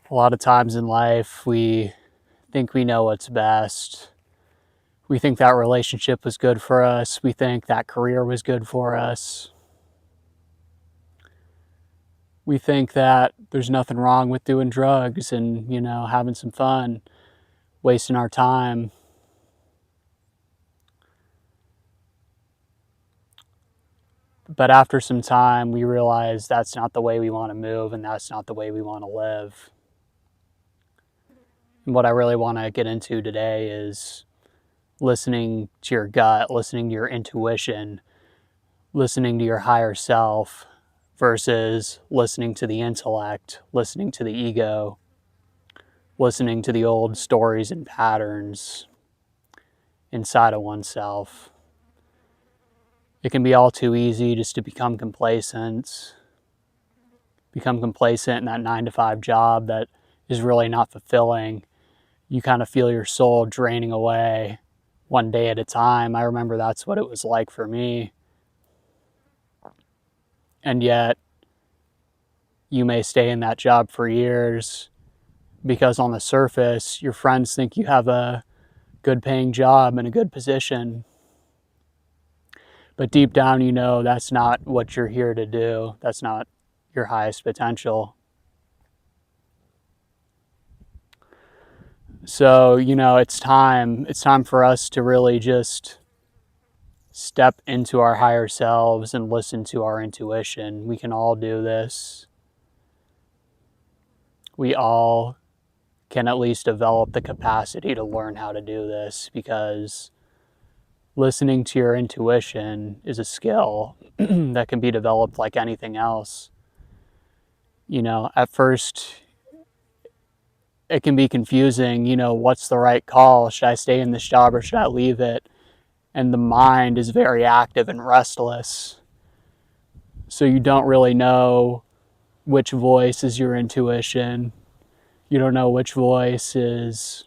A lot of times in life, we think we know what's best. We think that relationship was good for us. We think that career was good for us. We think that there's nothing wrong with doing drugs and, having some fun, wasting our time. But after some time, we realize that's not the way we want to move and that's not the way we want to live. And what I really want to get into today is listening to your gut, listening to your intuition, listening to your higher self versus listening to the intellect, listening to the ego, listening to the old stories and patterns inside of oneself. It can be all too easy just to become complacent in that 9-to-5 job that is really not fulfilling. You kind of feel your soul draining away one day at a time. I remember that's what it was like for me. And yet, you may stay in that job for years because on the surface, your friends think you have a good paying job and a good position. But deep down, you know that's not what you're here to do. That's not your highest potential. So, it's time for us to really just step into our higher selves and listen to our intuition. We can all do this. We all can at least develop the capacity to learn how to do this, because listening to your intuition is a skill that can be developed like anything else. At first it can be confusing, what's the right call? Should I stay in this job or should I leave it? And the mind is very active and restless. So you don't really know which voice is your intuition. You don't know which voice is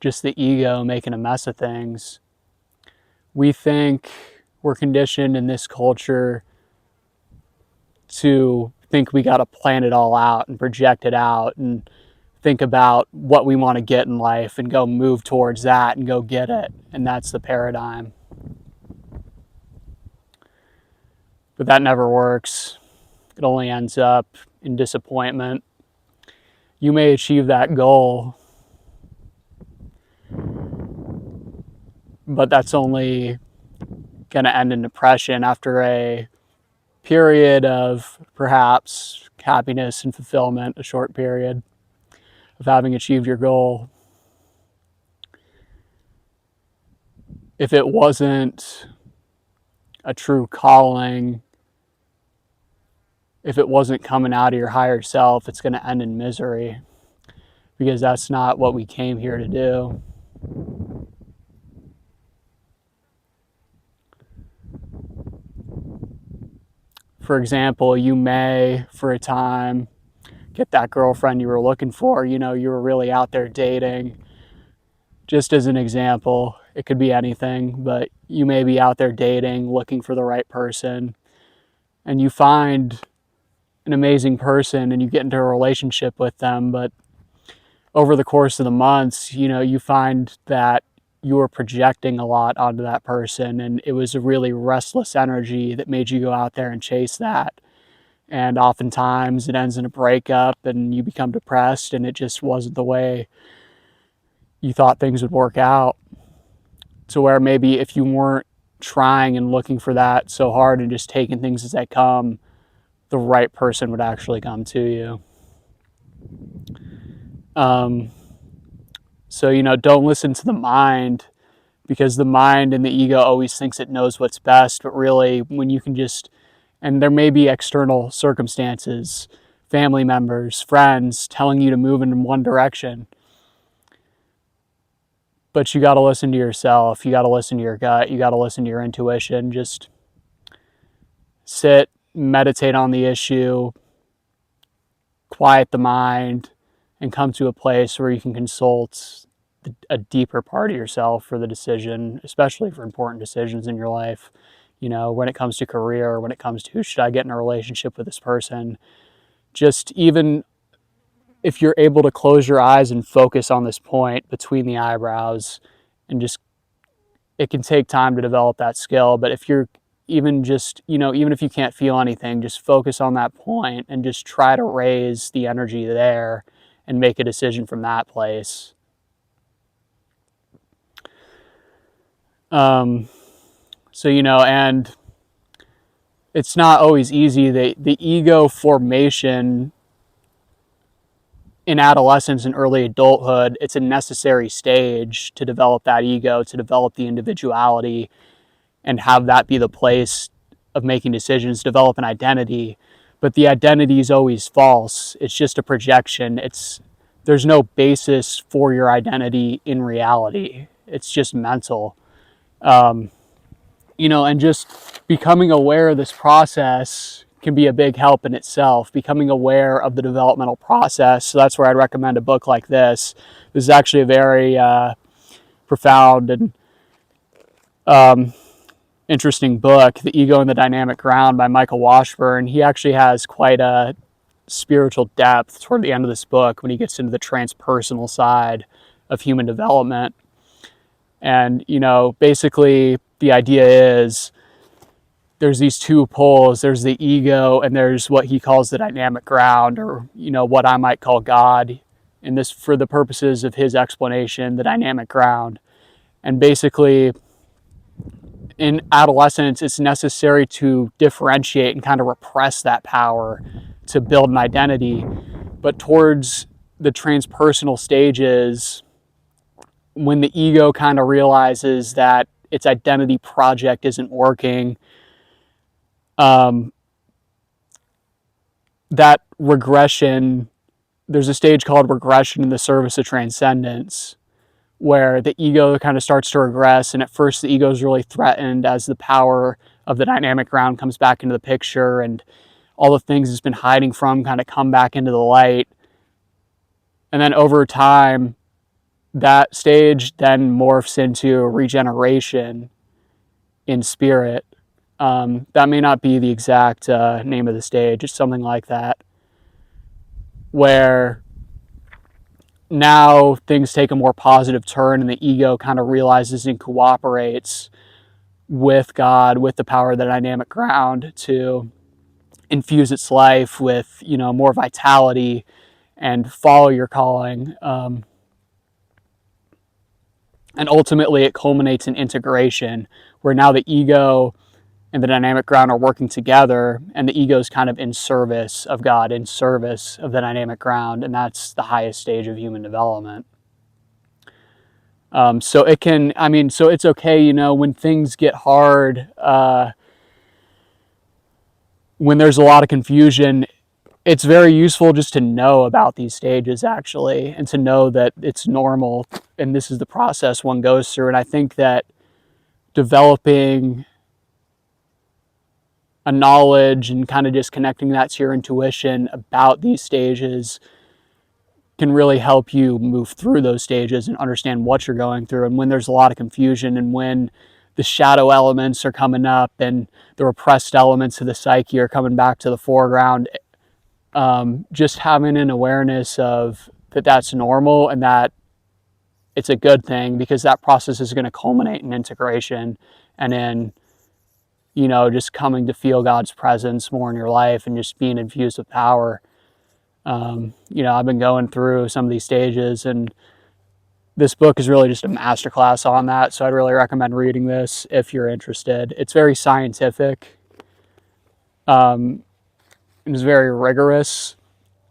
just the ego making a mess of things. We think we're conditioned in this culture to think we got to plan it all out and project it out and think about what we want to get in life and go move towards that and go get it. And that's the paradigm. But that never works. It only ends up in disappointment. You may achieve that goal, but that's only going to end in depression after a period of perhaps happiness and fulfillment, a short period of having achieved your goal. If it wasn't a true calling, if it wasn't coming out of your higher self, it's going to end in misery, because that's not what we came here to do. For example, you may, for a time, get that girlfriend you were looking for. You were really out there dating. Just as an example, it could be anything, but you may be out there dating, looking for the right person, and you find an amazing person and you get into a relationship with them. But over the course of the months, you find that you were projecting a lot onto that person, and it was a really restless energy that made you go out there and chase that. And oftentimes it ends in a breakup and you become depressed, and it just wasn't the way you thought things would work out. To where maybe if you weren't trying and looking for that so hard and just taking things as they come, the right person would actually come to you. So, don't listen to the mind, because the mind and the ego always thinks it knows what's best. But really, when you can just, and there may be external circumstances, family members, friends telling you to move in one direction, but you got to listen to yourself. You got to listen to your gut. You got to listen to your intuition. Just sit, meditate on the issue, quiet the mind, and come to a place where you can consult a deeper part of yourself for the decision, especially for important decisions in your life. When it comes to career, when it comes to, should I get in a relationship with this person? just even if you're able to close your eyes and focus on this point between the eyebrows, and just, it can take time to develop that skill, but if you're even just, even if you can't feel anything, just focus on that point and just try to raise the energy there and make a decision from that place. So, and it's not always easy. The ego formation in adolescence and early adulthood, it's a necessary stage to develop that ego, to develop the individuality, and have that be the place of making decisions, develop an identity. But the identity is always false. It's just a projection. There's no basis for your identity in reality. It's just mental. And just becoming aware of this process can be a big help in itself, becoming aware of the developmental process. So that's where I'd recommend a book like this. This is actually a very profound and interesting book, The Ego and the Dynamic Ground by Michael Washburn. He actually has quite a spiritual depth toward the end of this book when he gets into the transpersonal side of human development. And, basically the idea is there's these two poles. There's the ego and there's what he calls the dynamic ground, or, what I might call God. And this, for the purposes of his explanation, the dynamic ground. And basically, in adolescence, it's necessary to differentiate and kind of repress that power to build an identity. But towards the transpersonal stages, when the ego kind of realizes that its identity project isn't working, that regression, there's a stage called regression in the service of transcendence, where the ego kind of starts to regress. And at first the ego is really threatened as the power of the dynamic ground comes back into the picture, and all the things it's been hiding from kind of come back into the light. And then over time, that stage then morphs into regeneration in spirit. That may not be the exact name of the stage. It's something like that, where now things take a more positive turn and the ego kind of realizes and cooperates with God, with the power of the dynamic ground, to infuse its life with, more vitality and follow your calling. And ultimately it culminates in integration, where now the ego and the dynamic ground are working together, and the ego is kind of in service of God, in service of the dynamic ground, and that's the highest stage of human development. So it's okay, when things get hard, when there's a lot of confusion, it's very useful just to know about these stages, actually, and to know that it's normal and this is the process one goes through. And I think that developing a knowledge and kind of just connecting that to your intuition about these stages can really help you move through those stages and understand what you're going through. And when there's a lot of confusion, and when the shadow elements are coming up and the repressed elements of the psyche are coming back to the foreground, just having an awareness of that's normal and that it's a good thing, because that process is going to culminate in integration and in, just coming to feel God's presence more in your life and just being infused with power. I've been going through some of these stages, and this book is really just a masterclass on that. So I'd really recommend reading this if you're interested. It's very scientific. It's very rigorous,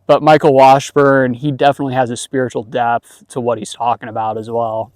but Michael Washburn, he definitely has a spiritual depth to what he's talking about as well.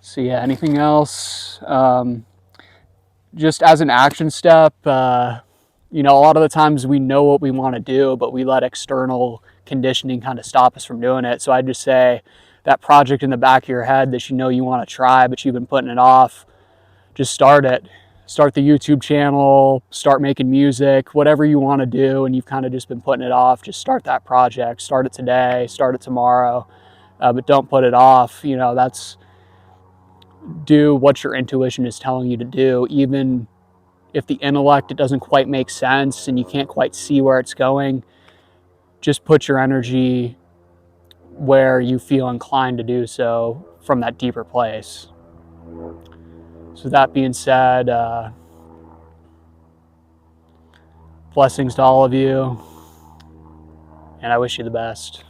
So yeah, anything else? Just as an action step, a lot of the times we know what we want to do, but we let external conditioning kind of stop us from doing it. So I'd just say that project in the back of your head that you want to try, but you've been putting it off, just start it. Start the YouTube channel, start making music, whatever you want to do, and you've kind of just been putting it off, just start that project. Start it today, start it tomorrow, but don't put it off. Do what your intuition is telling you to do, even if the intellect, it doesn't quite make sense and you can't quite see where it's going, just put your energy where you feel inclined to do so from that deeper place. So that being said, blessings to all of you, and I wish you the best.